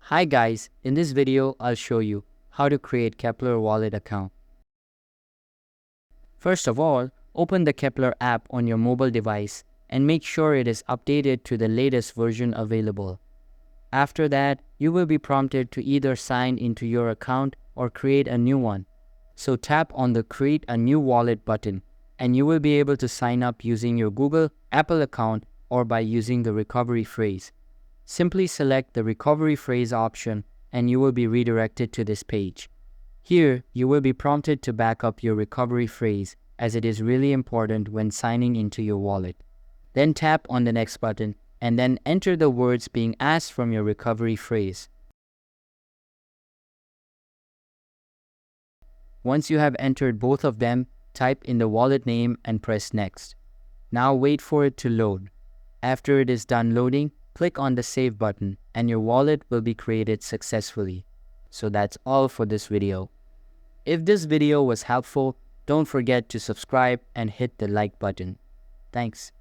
Hi guys, in this video I'll show you how to create Keplr wallet account. First of all, open the Keplr app on your mobile device and make sure it is updated to the latest version available. After that, you will be prompted to either sign into your account or create a new one. So tap on the Create a New Wallet button and you will be able to sign up using your Google, Apple account or by using the recovery phrase. Simply select the recovery phrase option and you will be redirected to this page. Here, you will be prompted to back up your recovery phrase as it is really important when signing into your wallet. Then tap on the next button and then enter the words being asked from your recovery phrase. Once you have entered both of them, type in the wallet name and press next. Now wait for it to load. After it is done loading, click on the Save button and your wallet will be created successfully. So that's all for this video. If this video was helpful, don't forget to subscribe and hit the like button. Thanks.